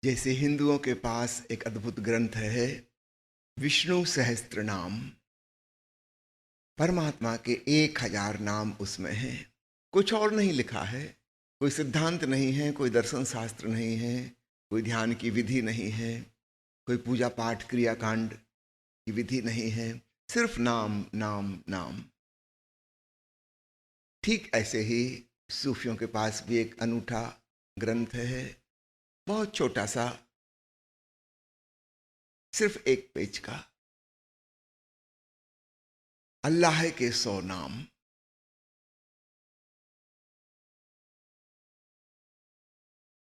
जैसे हिंदुओं के पास एक अद्भुत ग्रंथ है विष्णु सहस्त्र नाम। परमात्मा के 1000 नाम उसमें हैं। कुछ और नहीं लिखा है, कोई सिद्धांत नहीं है, कोई दर्शन शास्त्र नहीं है, कोई ध्यान की विधि नहीं है, कोई पूजा पाठ क्रियाकांड की विधि नहीं है, सिर्फ नाम नाम नाम। ठीक ऐसे ही सूफियों के पास भी एक अनूठा ग्रंथ है, बहुत छोटा सा, सिर्फ 1 पेज का। अल्लाह के 100 नाम।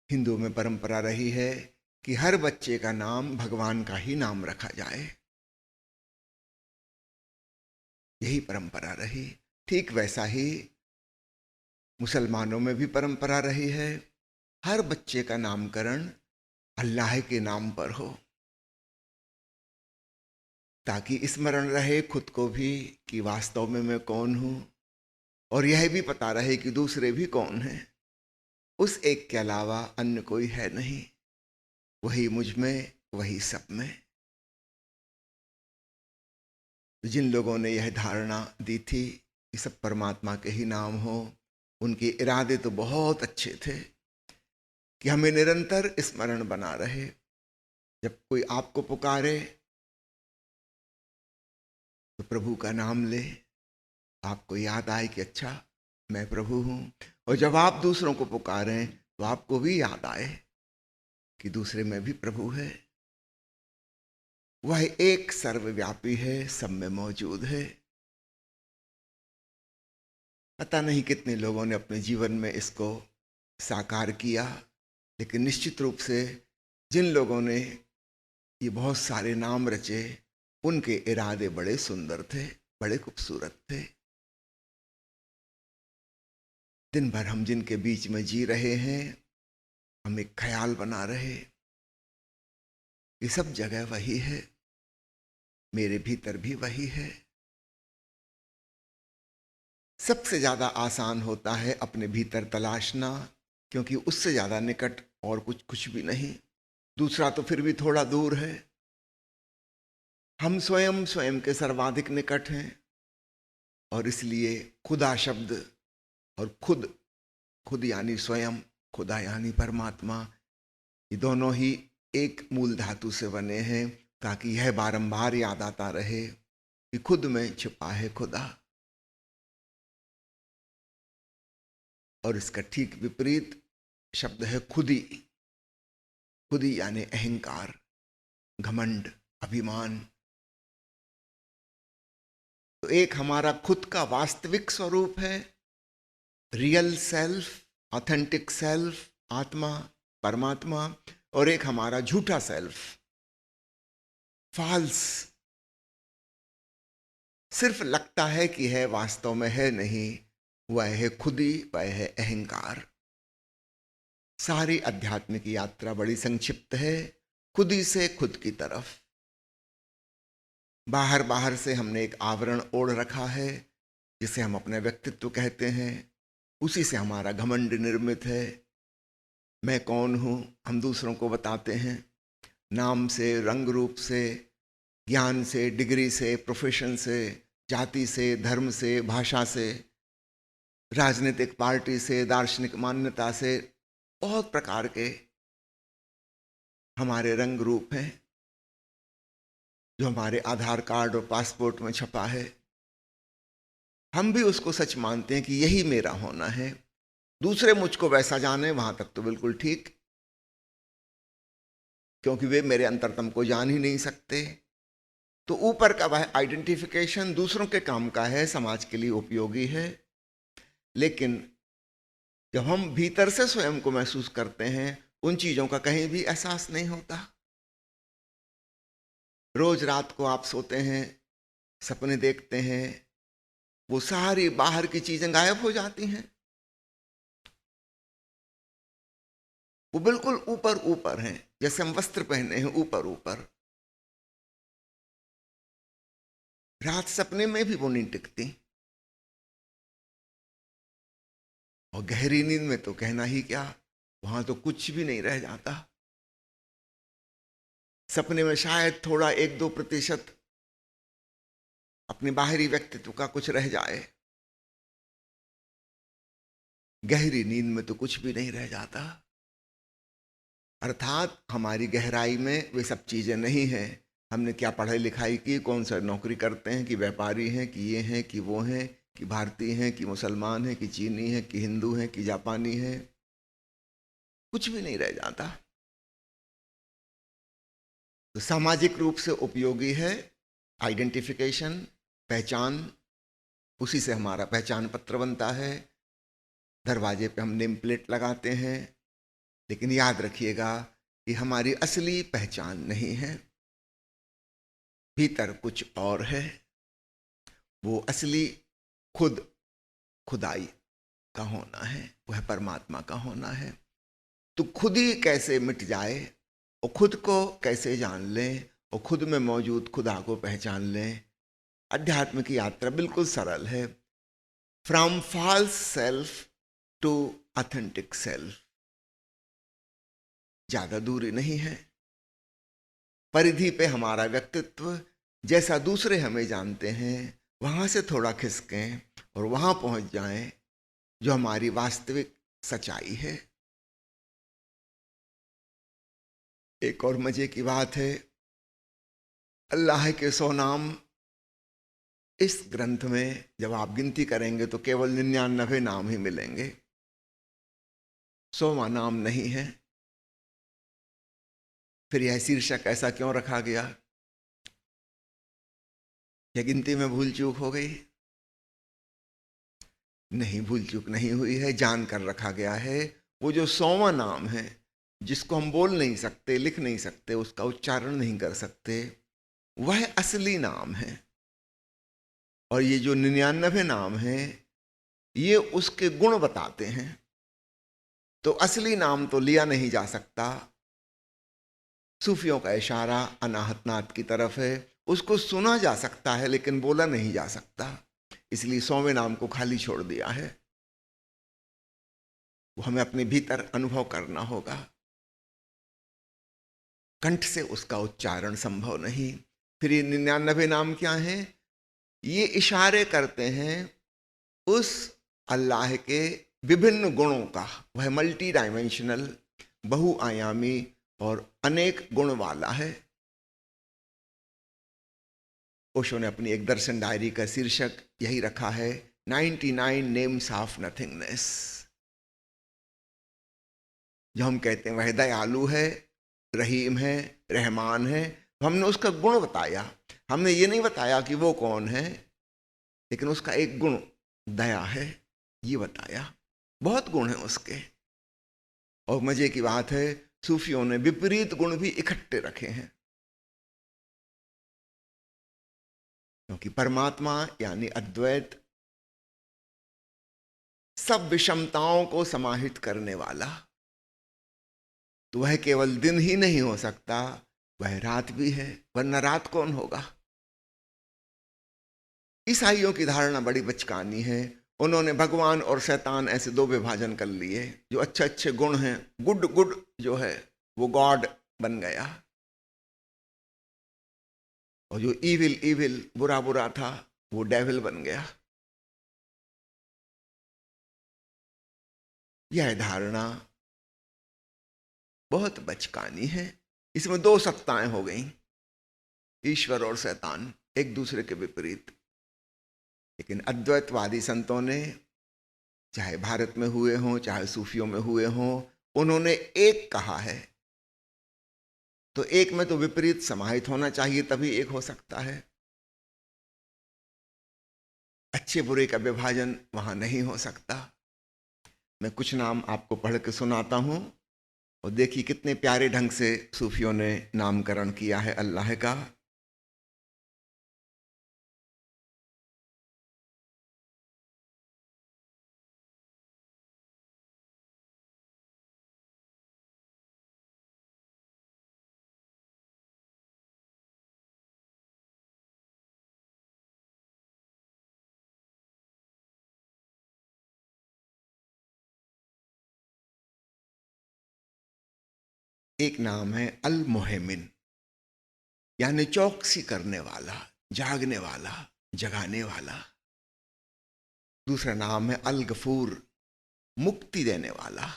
हिंदुओं में परंपरा रही है कि हर बच्चे का नाम भगवान का ही नाम रखा जाए, यही परंपरा रही। ठीक वैसा ही मुसलमानों में भी परंपरा रही है, हर बच्चे का नामकरण अल्लाह के नाम पर हो, ताकि स्मरण रहे खुद को भी कि वास्तव में मैं कौन हूं, और यह भी पता रहे कि दूसरे भी कौन हैं। उस एक के अलावा अन्य कोई है नहीं, वही मुझ में, वही सब में। जिन लोगों ने यह धारणा दी थी कि सब परमात्मा के ही नाम हो, उनके इरादे तो बहुत अच्छे थे कि हमें निरंतर स्मरण बना रहे। जब कोई आपको पुकारे तो प्रभु का नाम ले, आपको याद आए कि अच्छा मैं प्रभु हूं। और जब आप दूसरों को पुकारें तो आपको भी याद आए कि दूसरे में भी प्रभु है। वह एक सर्वव्यापी है, सब में मौजूद है। पता नहीं कितने लोगों ने अपने जीवन में इसको साकार किया, लेकिन निश्चित रूप से जिन लोगों ने ये बहुत सारे नाम रचे, उनके इरादे बड़े सुंदर थे, बड़े खूबसूरत थे। दिन भर हम जिनके बीच में जी रहे हैं, हम एक ख्याल बना रहे, ये सब जगह वही है, मेरे भीतर भी वही है। सबसे ज्यादा आसान होता है अपने भीतर तलाशना, क्योंकि उससे ज्यादा निकट और कुछ भी नहीं। दूसरा तो फिर भी थोड़ा दूर है। हम स्वयं स्वयं के सर्वाधिक निकट हैं, और इसलिए खुदा शब्द और खुद, खुद यानी स्वयं, खुदा यानी परमात्मा, ये दोनों ही एक मूल धातु से बने हैं, ताकि यह बारंबार याद आता रहे कि खुद में छिपा है खुदा। और इसका ठीक विपरीत शब्द है खुदी। खुदी यानी अहंकार, घमंड, अभिमान। तो एक हमारा खुद का वास्तविक स्वरूप है, रियल सेल्फ, ऑथेंटिक सेल्फ, आत्मा, परमात्मा। और एक हमारा झूठा सेल्फ, फॉल्स, सिर्फ लगता है कि है, वास्तव में है नहीं। वह है खुदी, वह है अहंकार। सारी आध्यात्मिक यात्रा बड़ी संक्षिप्त है, खुदी से खुद की तरफ। बाहर बाहर से हमने एक आवरण ओढ़ रखा है, जिसे हम अपना व्यक्तित्व कहते हैं। उसी से हमारा घमंड निर्मित है। मैं कौन हूं हम दूसरों को बताते हैं, नाम से, रंग रूप से, ज्ञान से, डिग्री से, प्रोफेशन से, जाति से, धर्म से, भाषा से, राजनीतिक पार्टी से, दार्शनिक मान्यता से। बहुत प्रकार के हमारे रंग रूप हैं, जो हमारे आधार कार्ड और पासपोर्ट में छपा है। हम भी उसको सच मानते हैं कि यही मेरा होना है। दूसरे मुझको वैसा जाने, वहां तक तो बिल्कुल ठीक, क्योंकि वे मेरे अंतरतम को जान ही नहीं सकते। तो ऊपर का वह आइडेंटिफिकेशन दूसरों के काम का है, समाज के लिए उपयोगी है। लेकिन जब हम भीतर से स्वयं को महसूस करते हैं, उन चीजों का कहीं भी एहसास नहीं होता। रोज रात को आप सोते हैं, सपने देखते हैं, वो सारी बाहर की चीजें गायब हो जाती हैं। वो बिल्कुल ऊपर ऊपर हैं, जैसे हम वस्त्र पहने हैं ऊपर ऊपर। रात सपने में भी वो नहीं टिकती, और गहरी नींद में तो कहना ही क्या, वहां तो कुछ भी नहीं रह जाता। सपने में शायद थोड़ा 1-2% अपने बाहरी व्यक्तित्व का कुछ रह जाए, गहरी नींद में तो कुछ भी नहीं रह जाता। अर्थात हमारी गहराई में वे सब चीजें नहीं हैं। हमने क्या पढ़ाई लिखाई की, कौन सा नौकरी करते हैं, कि व्यापारी हैं, कि ये हैं, कि वो हैं, कि भारतीय हैं, कि मुसलमान हैं, कि चीनी हैं, कि हिंदू हैं, कि जापानी हैं, कुछ भी नहीं रह जाता। तो सामाजिक रूप से उपयोगी है आइडेंटिफिकेशन, पहचान, उसी से हमारा पहचान पत्र बनता है। दरवाजे पे हम नेम प्लेट लगाते हैं, लेकिन याद रखिएगा कि हमारी असली पहचान नहीं है, भीतर कुछ और है। वो असली खुद, खुदाई का होना है, वह परमात्मा का होना है। तो खुद ही कैसे मिट जाए और खुद को कैसे जान लें और खुद में मौजूद खुदा को पहचान लें। अध्यात्म की यात्रा बिल्कुल सरल है। From false self to authentic self, ज्यादा दूरी नहीं है। परिधि पे हमारा व्यक्तित्व जैसा दूसरे हमें जानते हैं, वहां से थोड़ा खिसकें और वहां पहुंच जाएं जो हमारी वास्तविक सच्चाई है। एक और मजे की बात है, अल्लाह के 100 नाम इस ग्रंथ में जब आप गिनती करेंगे तो केवल 99 नाम ही मिलेंगे, 100वां नाम नहीं है। फिर यह शीर्षक ऐसा क्यों रखा गया? क्या गिनती में भूल चूक हो गई? नहीं, भूल चूक नहीं हुई है, जान कर रखा गया है। वो जो 100वां नाम है, जिसको हम बोल नहीं सकते, लिख नहीं सकते, उसका उच्चारण नहीं कर सकते, वह असली नाम है। और ये जो 99 नाम है, ये उसके गुण बताते हैं। तो असली नाम तो लिया नहीं जा सकता। सूफियों का इशारा अनाहतनाथ की तरफ है, उसको सुना जा सकता है लेकिन बोला नहीं जा सकता, इसलिए 100वें नाम को खाली छोड़ दिया है। वो हमें अपने भीतर अनुभव करना होगा, कंठ से उसका उच्चारण संभव नहीं। फिर ये 99 नाम क्या हैं? ये इशारे करते हैं उस अल्लाह के विभिन्न गुणों का। वह मल्टी डायमेंशनल, बहुआयामी और अनेक गुण वाला है। ओशो ने अपनी एक दर्शन डायरी का शीर्षक यही रखा है, 99 नेम्स ऑफ नथिंगनेस। जो हम कहते हैं वह दयालु है, रहीम है, रहमान है, तो हमने उसका गुण बताया। हमने ये नहीं बताया कि वो कौन है, लेकिन उसका एक गुण दया है, ये बताया। बहुत गुण है उसके। और मजे की बात है, सूफियों ने विपरीत गुण भी इकट्ठे रखे हैं, क्योंकि परमात्मा यानी अद्वैत सब विषमताओं को समाहित करने वाला, तो वह केवल दिन ही नहीं हो सकता, वह रात भी है, वरना रात कौन होगा? ईसाइयों की धारणा बड़ी बचकानी है। उन्होंने भगवान और शैतान ऐसे दो विभाजन कर लिए। जो अच्छे अच्छे गुण हैं, गुड गुड जो है, वो गॉड बन गया, और जो इविल इविल, बुरा बुरा था, वो डेविल बन गया। यह धारणा बहुत बचकानी है। इसमें दो सत्ताएं हो गई, ईश्वर और शैतान, एक दूसरे के विपरीत। लेकिन अद्वैतवादी संतों ने, चाहे भारत में हुए हों, चाहे सूफियों में हुए हों, उन्होंने एक कहा है। तो एक में तो विपरीत समाहित होना चाहिए, तभी एक हो सकता है। अच्छे बुरे का विभाजन वहां नहीं हो सकता। मैं कुछ नाम आपको पढ़ के सुनाता हूं, और देखिए कितने प्यारे ढंग से सूफियों ने नामकरण किया है अल्लाह का। एक नाम है अल मोहमिन, यानी चौकसी करने वाला, जागने वाला, जगाने वाला। दूसरा नाम है अल गफूर, मुक्ति देने वाला,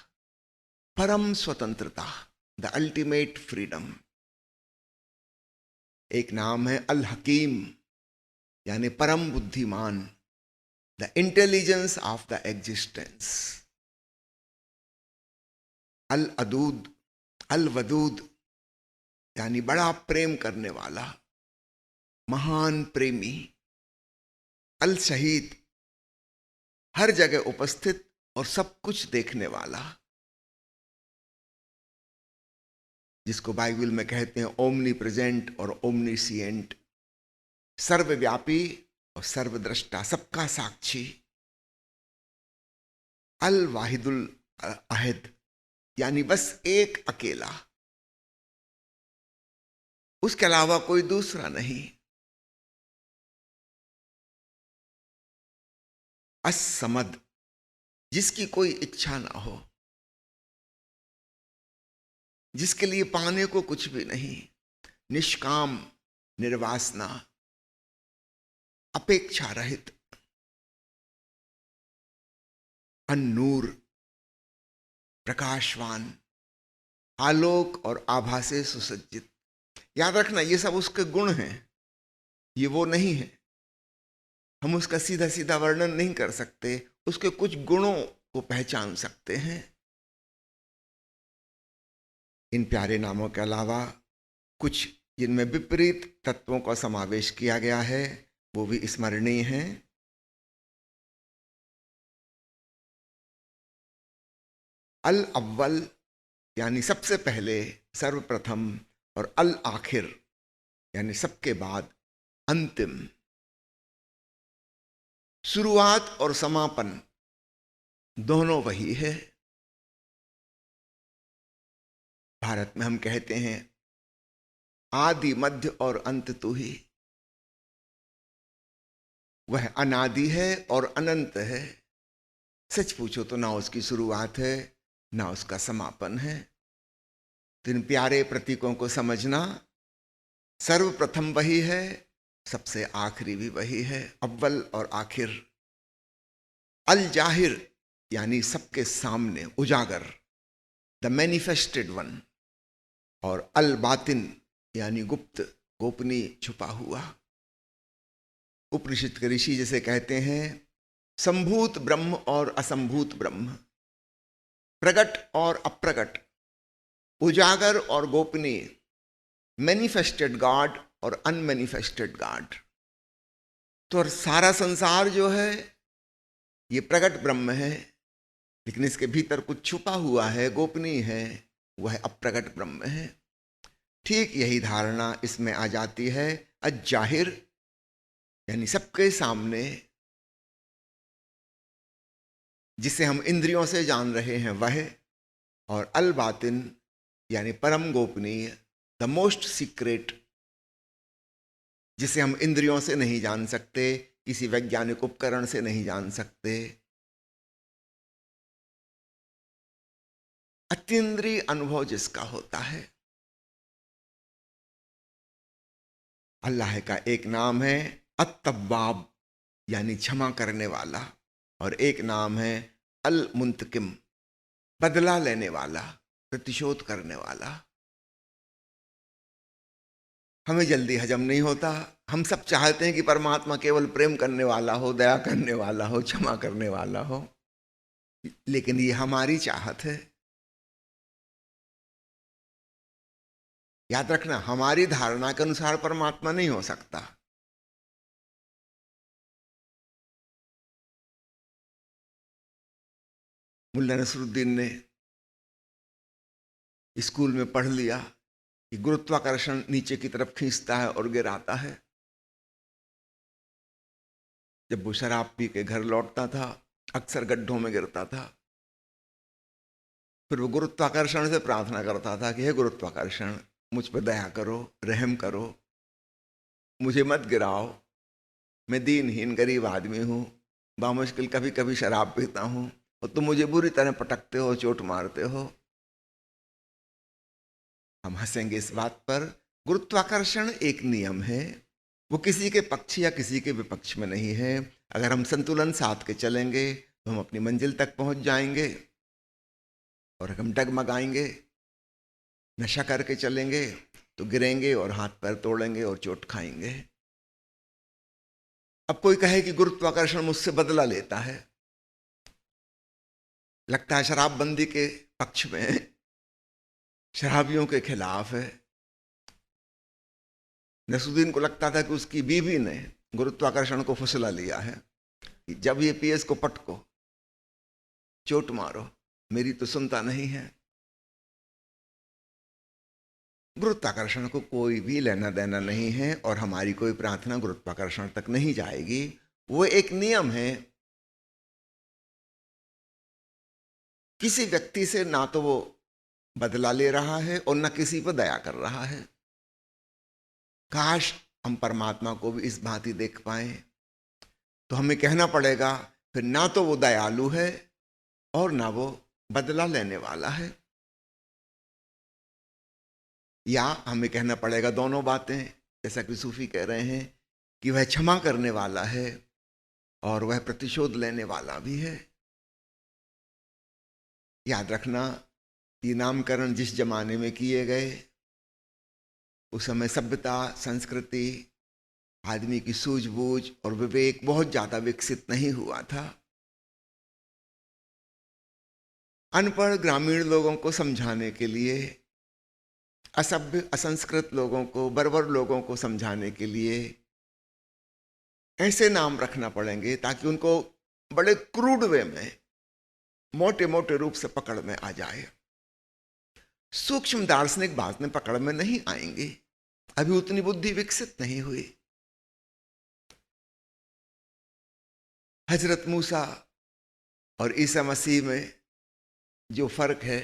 परम स्वतंत्रता, द अल्टीमेट फ्रीडम। एक नाम है अल हकीम, यानी परम बुद्धिमान, the intelligence of the existence. अल अदूद, अल वदूद, यानी बड़ा प्रेम करने वाला, महान प्रेमी। अल शहीद, हर जगह उपस्थित और सब कुछ देखने वाला, जिसको बाइबल में कहते हैं ओमनी प्रेजेंट और ओमनीसिएंट, सर्वव्यापी और सर्वद्रष्टा, सबका साक्षी। अल वाहिदुल अहद, यानी बस एक अकेला, उसके अलावा कोई दूसरा नहीं। असमद, जिसकी कोई इच्छा ना हो, जिसके लिए पाने को कुछ भी नहीं। निष्काम, निर्वासना, अपेक्षा रहित। अन्नूर, प्रकाशवान, आलोक और आभा से सुसज्जित। याद रखना, ये सब उसके गुण हैं, ये वो नहीं है। हम उसका सीधा सीधा वर्णन नहीं कर सकते, उसके कुछ गुणों को पहचान सकते हैं। इन प्यारे नामों के अलावा कुछ जिनमें विपरीत तत्वों का समावेश किया गया है, वो भी स्मरणीय हैं। अल अव्वल, यानी सबसे पहले, सर्वप्रथम, और अल आखिर, यानी सबके बाद, अंतिम। शुरुआत और समापन दोनों वही है। भारत में हम कहते हैं आदि मध्य और अंत तू ही। वह अनादि है और अनंत है। सच पूछो तो ना उसकी शुरुआत है ना उसका समापन है। तो इन प्यारे प्रतीकों को समझना, सर्वप्रथम वही है, सबसे आखिरी भी वही है, अव्वल और आखिर। अल जाहिर, यानी सबके सामने, उजागर, द मैनिफेस्टेड वन। और अल बातिन, यानी गुप्त, गोपनीय, छुपा हुआ। उपनिषद के ऋषि जैसे कहते हैं, संभूत ब्रह्म और असंभूत ब्रह्म, प्रकट और अप्रकट, उजागर और गोपनीय, मैनिफेस्टेड गॉड और अनमैनिफेस्टेड गॉड। तो सारा संसार जो है ये प्रकट ब्रह्म है, लेकिन इसके भीतर कुछ छुपा हुआ है, गोपनीय है, वह अप्रकट ब्रह्म है। ठीक यही धारणा इसमें आ जाती है। अजाहिर, यानी सबके सामने, जिसे हम इंद्रियों से जान रहे हैं वह। और अल बातिन, यानी परम गोपनीय, द मोस्ट सीक्रेट, जिसे हम इंद्रियों से नहीं जान सकते, किसी वैज्ञानिक उपकरण से नहीं जान सकते। अतीन्द्रिय अनुभव जिसका होता है। अल्लाह का एक नाम है अत-तव्वाब, यानी क्षमा करने वाला, और एक नाम है अल मुंतकिम, बदला लेने वाला, प्रतिशोध करने वाला। हमें जल्दी हजम नहीं होता। हम सब चाहते हैं कि परमात्मा केवल प्रेम करने वाला हो, दया करने वाला हो, क्षमा करने वाला हो, लेकिन ये हमारी चाहत है। याद रखना, हमारी धारणा के अनुसार परमात्मा नहीं हो सकता। मुल्ला नसरुद्दीन ने स्कूल में पढ़ लिया कि गुरुत्वाकर्षण नीचे की तरफ खींचता है और गिराता है। जब वो शराब पी के घर लौटता था, अक्सर गड्ढों में गिरता था। फिर वो गुरुत्वाकर्षण से प्रार्थना करता था कि हे गुरुत्वाकर्षण, मुझ पर दया करो, रहम करो, मुझे मत गिराओ, मैं दीनहीन गरीब आदमी हूँ, बामुश्किल कभी कभी शराब पीता हूँ, और तुम मुझे बुरी तरह पटकते हो, चोट मारते हो। हम हंसेंगे इस बात पर। गुरुत्वाकर्षण एक नियम है, वो किसी के पक्ष या किसी के विपक्ष में नहीं है। अगर हम संतुलन साध के चलेंगे तो हम अपनी मंजिल तक पहुंच जाएंगे, और हम डगमगाएंगे, नशा करके चलेंगे तो गिरेंगे और हाथ पैर तोड़ेंगे और चोट खाएंगे। अब कोई कहे कि गुरुत्वाकर्षण मुझसे बदला लेता है, लगता है शराबबंदी के पक्ष में है, शराबियों के खिलाफ है। नसरुद्दीन को लगता था कि उसकी बीवी ने गुरुत्वाकर्षण को फुसला लिया है कि जब ये पिए इसको पटको, चोट मारो, मेरी तो सुनता नहीं है। गुरुत्वाकर्षण को कोई भी लेना देना नहीं है, और हमारी कोई प्रार्थना गुरुत्वाकर्षण तक नहीं जाएगी। वो एक नियम है। किसी व्यक्ति से ना तो वो बदला ले रहा है और न किसी पर दया कर रहा है। काश हम परमात्मा को भी इस भांति देख पाए, तो हमें कहना पड़ेगा फिर ना तो वो दयालु है और ना वो बदला लेने वाला है, या हमें कहना पड़ेगा दोनों बातें, जैसा कि सूफी कह रहे हैं कि वह क्षमा करने वाला है और वह प्रतिशोध लेने वाला भी है। याद रखना, ये नामकरण जिस जमाने में किए गए, उस समय सभ्यता, संस्कृति, आदमी की सूझबूझ और विवेक बहुत ज्यादा विकसित नहीं हुआ था। अनपढ़ ग्रामीण लोगों को समझाने के लिए, असभ्य असंस्कृत लोगों को, बर्बर लोगों को समझाने के लिए ऐसे नाम रखना पड़ेंगे ताकि उनको बड़े क्रूड वे में, मोटे मोटे रूप से पकड़ में आ जाए। सूक्ष्म दार्शनिक बात में पकड़ में नहीं आएंगे, अभी उतनी बुद्धि विकसित नहीं हुई। हजरत मूसा और ईसा मसीह में जो फर्क है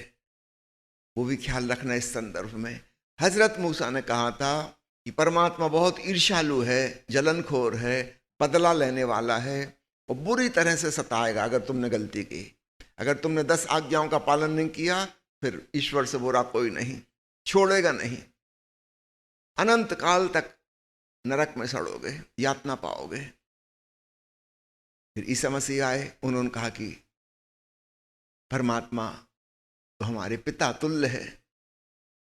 वो भी ख्याल रखना इस संदर्भ में। हजरत मूसा ने कहा था कि परमात्मा बहुत ईर्ष्यालु है, जलनखोर है, बदला लेने वाला है और बुरी तरह से सताएगा अगर तुमने गलती की। अगर तुमने 10 आज्ञाओं का पालन नहीं किया, फिर ईश्वर से बुरा कोई नहीं, छोड़ेगा नहीं, अनंत काल तक नरक में सड़ोगे, यातना पाओगे। फिर ईसा मसीह आए, उन्होंने कहा कि परमात्मा तो हमारे पिता तुल्य है,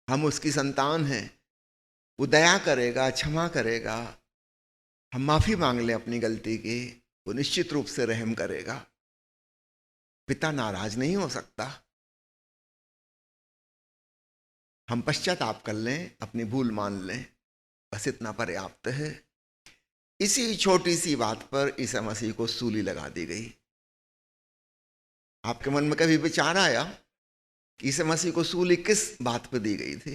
हम उसकी संतान हैं, वो दया करेगा, क्षमा करेगा। हम माफी मांग लें अपनी गलती की, वो निश्चित रूप से रहम करेगा। पिता नाराज नहीं हो सकता। हम पश्चाताप कर लें, अपनी भूल मान लें, बस इतना पर्याप्त है। इसी छोटी सी बात पर ईसा मसीह को सूली लगा दी गई। आपके मन में कभी विचार आया कि ईसा मसीह को सूली किस बात पर दी गई थी?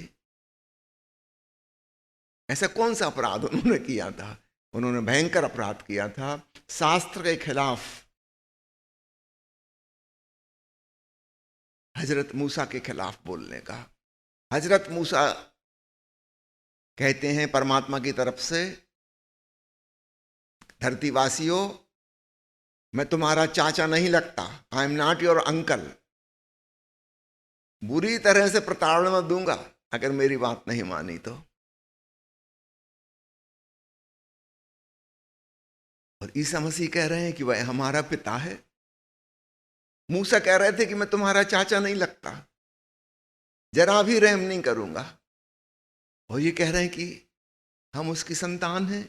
ऐसा कौन सा अपराध उन्होंने किया था? उन्होंने भयंकर अपराध किया था, शास्त्र के खिलाफ, हजरत मूसा के खिलाफ बोलने का। हजरत मूसा कहते हैं परमात्मा की तरफ से, धरतीवासियों, मैं तुम्हारा चाचा नहीं लगता, I am not your uncle. बुरी तरह से प्रताड़ना दूंगा अगर मेरी बात नहीं मानी तो। और ईसा मसीह कह रहे हैं कि वह हमारा पिता है। मूसा कह रहे थे कि मैं तुम्हारा चाचा नहीं लगता, जरा भी रहम नहीं करूंगा। और ये कह रहे हैं कि हम उसकी संतान हैं।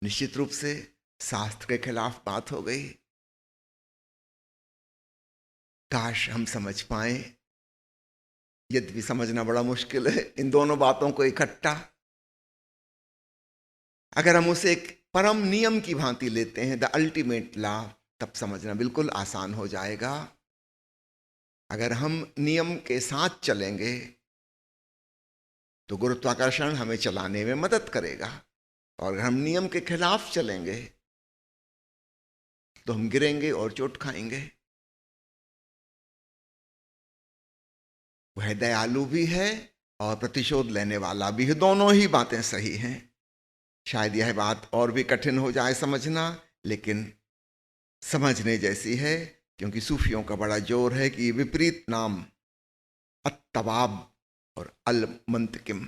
निश्चित रूप से शास्त्र के खिलाफ बात हो गई। काश हम समझ पाए, यद्यपि समझना बड़ा मुश्किल है इन दोनों बातों को इकट्ठा। अगर हम उसे एक परम नियम की भांति लेते हैं, द अल्टीमेट लॉ, तब समझना बिल्कुल आसान हो जाएगा। अगर हम नियम के साथ चलेंगे तो गुरुत्वाकर्षण हमें चलाने में मदद करेगा, और अगर हम नियम के खिलाफ चलेंगे तो हम गिरेंगे और चोट खाएंगे। वह दयालु भी है और प्रतिशोध लेने वाला भी है, दोनों ही बातें सही हैं। शायद यह बात और भी कठिन हो जाए समझना, लेकिन समझने जैसी है, क्योंकि सूफियों का बड़ा जोर है कि विपरीत नाम अत्तवाब और अल मुंतकिम,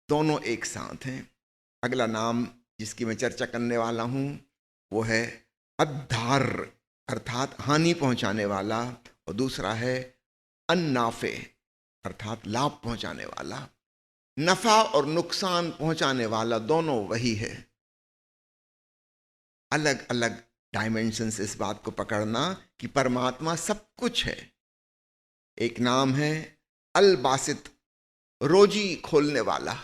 दोनों एक साथ हैं। अगला नाम जिसकी मैं चर्चा करने वाला हूं वो है अद्धार अर्थात हानि पहुंचाने वाला, और दूसरा है अन्नाफे अर्थात लाभ पहुंचाने वाला। नफा और नुकसान पहुंचाने वाला दोनों वही है। अलग अलग डायमेंशन से इस बात को पकड़ना कि परमात्मा सब कुछ है। एक नाम है अल बासित रोजी खोलने वाला,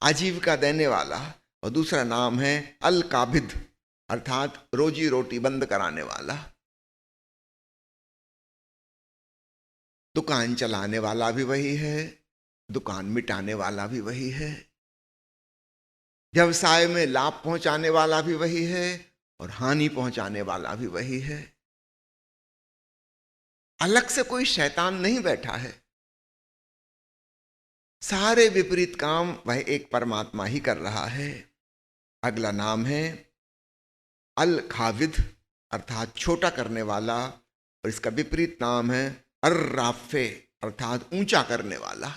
आजीविका देने वाला, और दूसरा नाम है अल काबिद अर्थात रोजी रोटी बंद कराने वाला। दुकान चलाने वाला भी वही है, दुकान मिटाने वाला भी वही है, व्यवसाय में लाभ पहुंचाने वाला भी वही है और हानि पहुंचाने वाला भी वही है। अलग से कोई शैतान नहीं बैठा है। सारे विपरीत काम वह एक परमात्मा ही कर रहा है। अगला नाम है अल खाविद अर्थात छोटा करने वाला, और इसका विपरीत नाम है अर्राफे अर्थात ऊंचा करने वाला।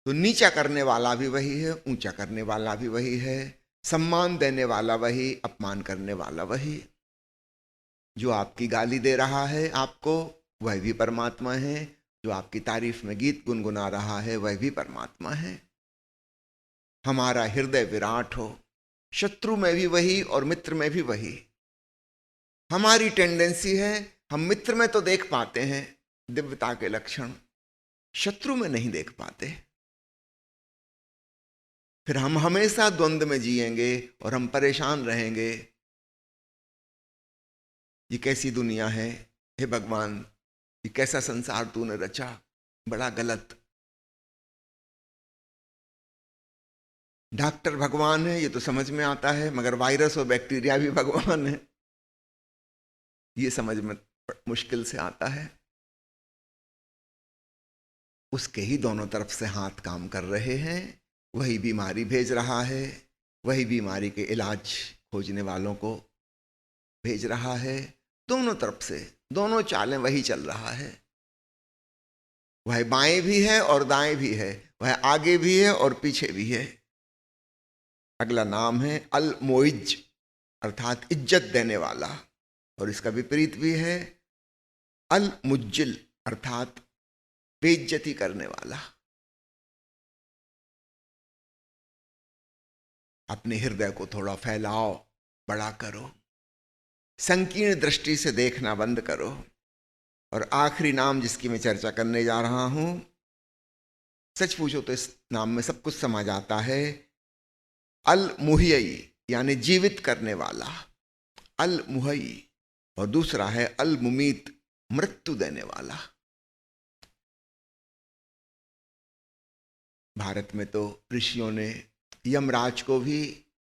तो नीचा करने वाला भी वही है, ऊंचा करने वाला भी वही है, सम्मान देने वाला वही, अपमान करने वाला वही। जो आपकी गाली दे रहा है आपको, वह भी परमात्मा है। जो आपकी तारीफ में गीत गुनगुना रहा है वह भी परमात्मा है। हमारा हृदय विराट हो, शत्रु में भी वही और मित्र में भी वही। हमारी टेंडेंसी है हम मित्र में तो देख पाते हैं दिव्यता के लक्षण, शत्रु में नहीं देख पाते। फिर हम हमेशा द्वंद्व में जिएंगे और हम परेशान रहेंगे। ये कैसी दुनिया है, हे भगवान, ये कैसा संसार तूने रचा, बड़ा गलत। डॉक्टर भगवान है ये तो समझ में आता है, मगर वायरस और बैक्टीरिया भी भगवान है ये समझ में मुश्किल से आता है। उसके ही दोनों तरफ से हाथ काम कर रहे हैं। वही बीमारी भेज रहा है, वही बीमारी के इलाज खोजने वालों को भेज रहा है। दोनों तरफ से दोनों चालें वही चल रहा है। वह बाएं भी है और दाएं भी है, वह आगे भी है और पीछे भी है। अगला नाम है अल मोइज अर्थात इज्जत देने वाला, और इसका विपरीत भी है अल मुज्जिल अर्थात बेइज्जती करने वाला। अपने हृदय को थोड़ा फैलाओ, बड़ा करो, संकीर्ण दृष्टि से देखना बंद करो। और आखिरी नाम जिसकी मैं चर्चा करने जा रहा हूं, सच पूछो तो इस नाम में सब कुछ समा जाता है। अल मुहयी यानी जीवित करने वाला, अल मुहयी, और दूसरा है अल मुमीत मृत्यु देने वाला। भारत में तो ऋषियों ने यमराज को भी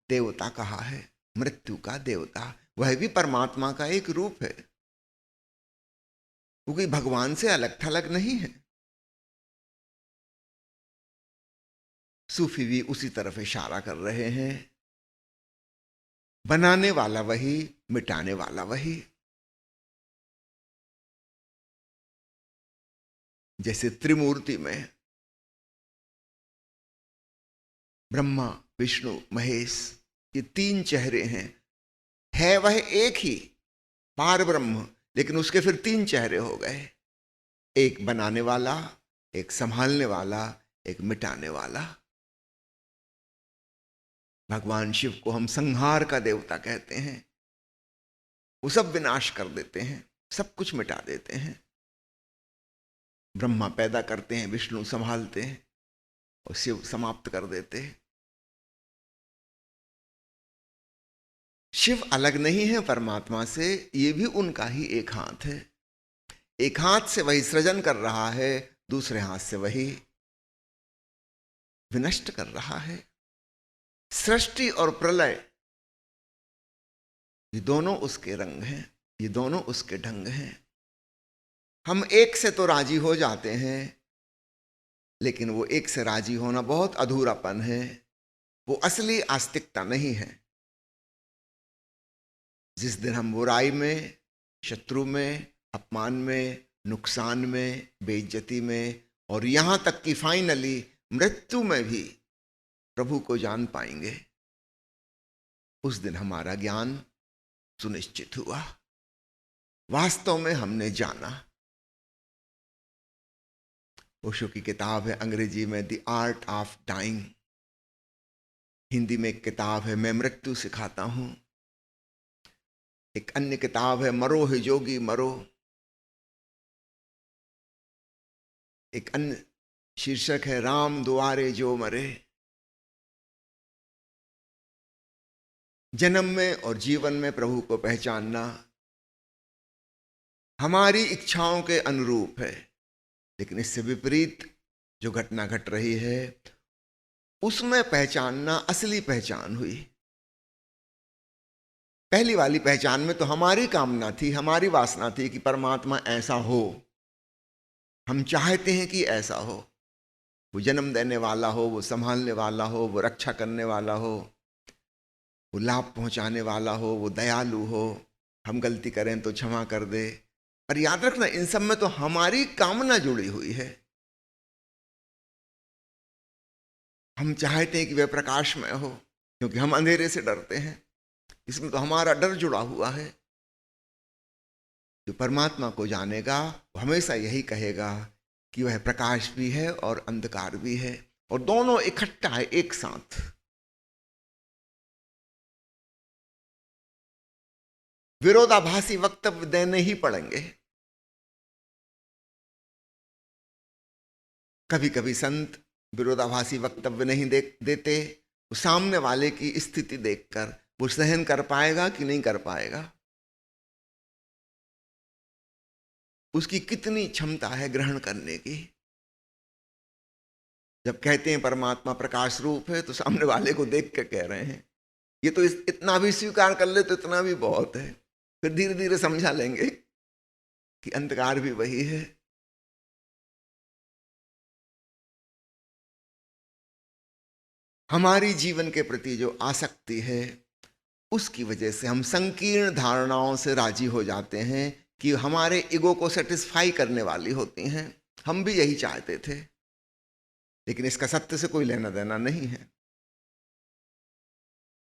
देवता कहा है, मृत्यु का देवता। वह भी परमात्मा का एक रूप है, क्योंकि भगवान से अलग थलग नहीं है। सूफी भी उसी तरफ इशारा कर रहे हैं। बनाने वाला वही, मिटाने वाला वही। जैसे त्रिमूर्ति में ब्रह्मा विष्णु महेश ये तीन चेहरे हैं, है वह एक ही पार ब्रह्म, लेकिन उसके फिर तीन चेहरे हो गए। एक बनाने वाला, एक संभालने वाला, एक मिटाने वाला। भगवान शिव को हम संहार का देवता कहते हैं। वो सब विनाश कर देते हैं, सब कुछ मिटा देते हैं। ब्रह्मा पैदा करते हैं, विष्णु संभालते हैं, और शिव समाप्त कर देते हैं। शिव अलग नहीं है परमात्मा से, ये भी उनका ही एक हाथ है। एक हाथ से वही सृजन कर रहा है, दूसरे हाथ से वही विनष्ट कर रहा है। सृष्टि और प्रलय ये दोनों उसके रंग हैं, ये दोनों उसके ढंग हैं। हम एक से तो राजी हो जाते हैं, लेकिन वो एक से राजी होना बहुत अधूरापन है, वो असली आस्तिकता नहीं है। जिस दिन हम बुराई में, शत्रु में, अपमान में, नुकसान में, बेइज्जती में, और यहां तक कि फाइनली मृत्यु में भी प्रभु को जान पाएंगे, उस दिन हमारा ज्ञान सुनिश्चित हुआ, वास्तव में हमने जाना। ओशो की किताब है अंग्रेजी में The Art of Dying, Hindi में एक किताब है मैं मृत्यु सिखाता हूं, एक अन्य किताब है मरो हे जोगी मरो, एक अन्य शीर्षक है राम दुआरे जो मरे। जन्म में और जीवन में प्रभु को पहचानना हमारी इच्छाओं के अनुरूप है, लेकिन इससे विपरीत जो घटना घट रही है उसमें पहचानना असली पहचान हुई। पहली वाली पहचान में तो हमारी कामना थी, हमारी वासना थी कि परमात्मा ऐसा हो, हम चाहते हैं कि ऐसा हो, वो जन्म देने वाला हो, वो संभालने वाला हो, वो रक्षा करने वाला हो, वो लाभ पहुंचाने वाला हो, वो दयालु हो, हम गलती करें तो क्षमा कर दे। पर याद रखना इन सब में तो हमारी कामना जुड़ी हुई है। हम चाहते हैं कि वह प्रकाश में हो क्योंकि हम अंधेरे से डरते हैं, इसमें तो हमारा डर जुड़ा हुआ है। जो परमात्मा को जानेगा वो हमेशा यही कहेगा कि वह प्रकाश भी है और अंधकार भी है, और दोनों इकट्ठा है एक साथ। विरोधाभासी वक्तव्य देने ही पड़ेंगे। कभी कभी संत विरोधाभासी वक्तव्य नहीं देते, वो सामने वाले की स्थिति देखकर वो सहन कर पाएगा कि नहीं कर पाएगा, उसकी कितनी क्षमता है ग्रहण करने की। जब कहते हैं परमात्मा प्रकाश रूप है तो सामने वाले को देख के कह रहे हैं, ये तो इतना भी स्वीकार कर ले तो इतना भी बहुत है, फिर धीरे धीरे समझा लेंगे कि अंधकार भी वही है। हमारी जीवन के प्रति जो आसक्ति है उसकी वजह से हम संकीर्ण धारणाओं से राजी हो जाते हैं कि हमारे ईगो को सेटिस्फाई करने वाली होती हैं। हम भी यही चाहते थे, लेकिन इसका सत्य से कोई लेना देना नहीं है।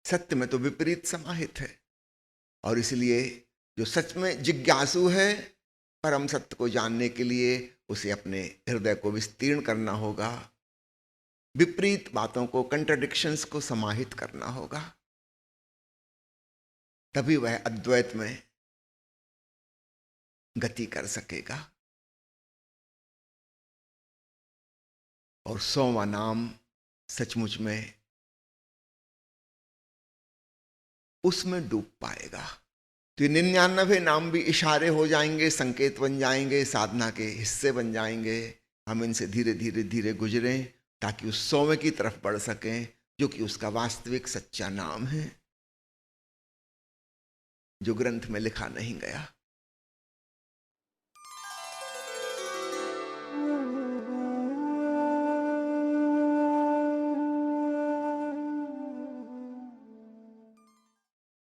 सत्य में तो विपरीत समाहित है, और इसलिए जो सच में जिज्ञासु है परम सत्य को जानने के लिए उसे अपने हृदय को विस्तीर्ण करना होगा, विपरीत बातों को, कंट्राडिक्शंस को समाहित करना होगा, तभी वह अद्वैत में गति कर सकेगा। और 100वां नाम सचमुच में उसमें डूब पाएगा। तो ये 99 नाम भी इशारे हो जाएंगे, संकेत बन जाएंगे, साधना के हिस्से बन जाएंगे। हम इनसे धीरे धीरे धीरे गुजरें ताकि उस 100वें की तरफ बढ़ सकें जो कि उसका वास्तविक सच्चा नाम है, जो ग्रंथ में लिखा नहीं गया।